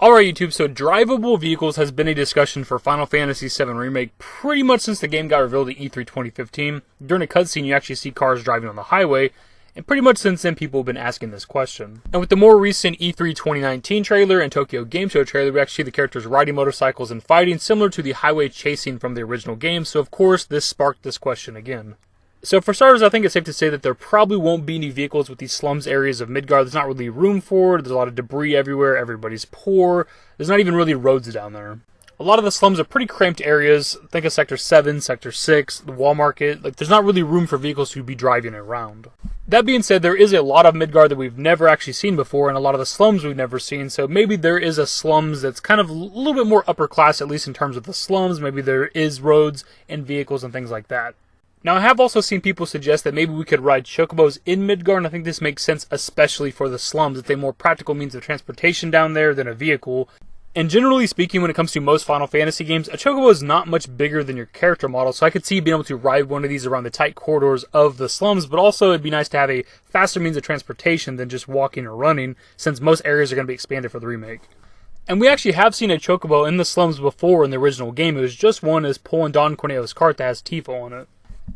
Alright YouTube, so drivable vehicles has been a discussion for Final Fantasy VII Remake pretty much since the game got revealed at E3 2015. During a cutscene you actually see cars driving on the highway, and pretty much since then people have been asking this question. And with the more recent E3 2019 trailer and Tokyo Game Show trailer, we actually see the characters riding motorcycles and fighting, similar to the highway chasing from the original game, so of course this sparked this question again. So for starters, I think it's safe to say that there probably won't be any vehicles with these slums areas of Midgar. There's not really room for it. There's a lot of debris everywhere. Everybody's poor. There's not even really roads down there. A lot of the slums are pretty cramped areas. Think of Sector 7, Sector 6, the Wall Market. There's not really room for vehicles to be driving around. That being said, there is a lot of Midgar that we've never actually seen before, and a lot of the slums we've never seen, so maybe there is a slums that's kind of a little bit more upper class, at least in terms of the slums. Maybe there is roads and vehicles and things like that. Now, I have also seen people suggest that maybe we could ride chocobos in Midgar, and I think this makes sense especially for the slums. It's a more practical means of transportation down there than a vehicle. And generally speaking, when it comes to most Final Fantasy games, a chocobo is not much bigger than your character model, so I could see being able to ride one of these around the tight corridors of the slums, but also it'd be nice to have a faster means of transportation than just walking or running, since most areas are going to be expanded for the remake. And we actually have seen a chocobo in the slums before in the original game. It was just one as pulling Don Corneo's cart that has Tifa on it.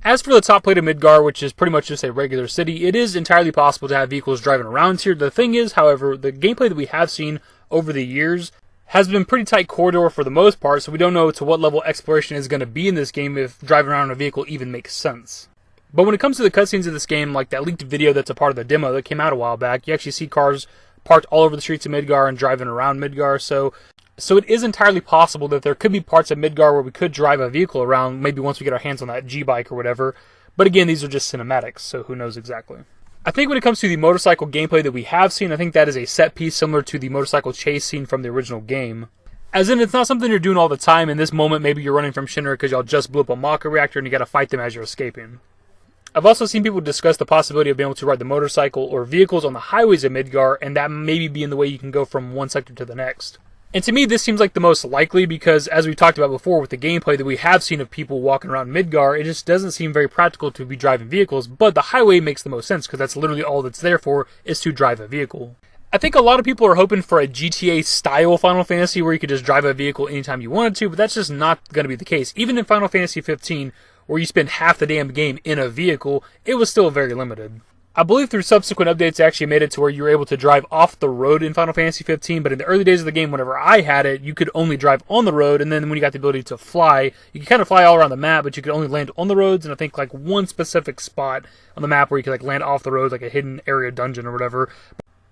As for the top plate of Midgar, which is pretty much just a regular city, it is entirely possible to have vehicles driving around here. The thing is, however, the gameplay that we have seen over the years has been pretty tight corridor for the most part, so we don't know to what level exploration is going to be in this game if driving around in a vehicle even makes sense. But when it comes to the cutscenes of this game, like that leaked video that's a part of the demo that came out a while back, you actually see cars parked all over the streets of Midgar and driving around Midgar, so it is entirely possible that there could be parts of Midgar where we could drive a vehicle around, maybe once we get our hands on that G-Bike or whatever. But again, these are just cinematics, so who knows exactly. I think when it comes to the motorcycle gameplay that we have seen, I think that is a set piece similar to the motorcycle chase scene from the original game. As in, it's not something you're doing all the time. In this moment, maybe you're running from Shinra because y'all just blew up a Maka reactor and you gotta fight them as you're escaping. I've also seen people discuss the possibility of being able to ride the motorcycle or vehicles on the highways of Midgar, and that maybe being the way you can go from one sector to the next. And to me, this seems like the most likely because, as we talked about before with the gameplay that we have seen of people walking around Midgar, it just doesn't seem very practical to be driving vehicles, but the highway makes the most sense because that's literally all that's there for, is to drive a vehicle. I think a lot of people are hoping for a GTA-style Final Fantasy where you could just drive a vehicle anytime you wanted to, but that's just not going to be the case. Even in Final Fantasy 15, where you spend half the damn game in a vehicle, it was still very limited. I believe through subsequent updates, it actually made it to where you were able to drive off the road in Final Fantasy 15, but in the early days of the game, whenever I had it, you could only drive on the road, and then when you got the ability to fly, you could kind of fly all around the map, but you could only land on the roads, and I think like one specific spot on the map where you could like land off the road, like a hidden area dungeon or whatever.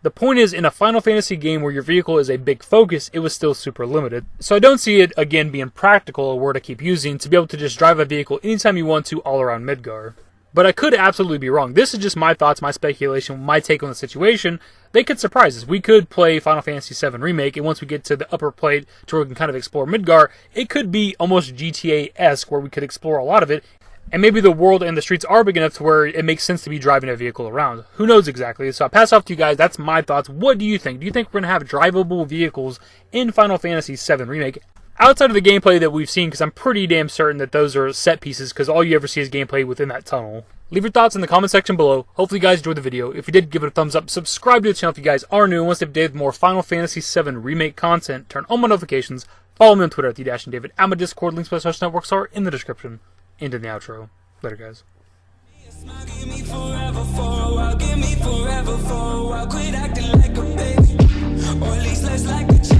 The point is, in a Final Fantasy game where your vehicle is a big focus, it was still super limited. So I don't see it, again, being practical, a word I keep using, to be able to just drive a vehicle anytime you want to all around Midgar. But I could absolutely be wrong. This is just my thoughts, my speculation, my take on the situation. They could surprise us. We could play Final Fantasy VII Remake, and once we get to the upper plate to where we can kind of explore Midgar, it could be almost GTA-esque, where we could explore a lot of it, and maybe the world and the streets are big enough to where it makes sense to be driving a vehicle around. Who knows exactly? So I'll pass off to you guys. That's my thoughts. What do you think? Do you think we're going to have drivable vehicles in Final Fantasy VII Remake? Outside of the gameplay that we've seen, because I'm pretty damn certain that those are set pieces, because all you ever see is gameplay within that tunnel. Leave your thoughts in the comment section below. Hopefully you guys enjoyed the video. If you did, give it a thumbs up. Subscribe to the channel if you guys are new and want to stay updated with more Final Fantasy VII Remake content. Turn on my notifications. Follow me on Twitter at @TheDashingDavid. And my Discord links to my social networks are in the description. And in the outro. Later, guys. Give me forever for a while, give me forever for a while. Quit acting like a baby, or at least less like a child.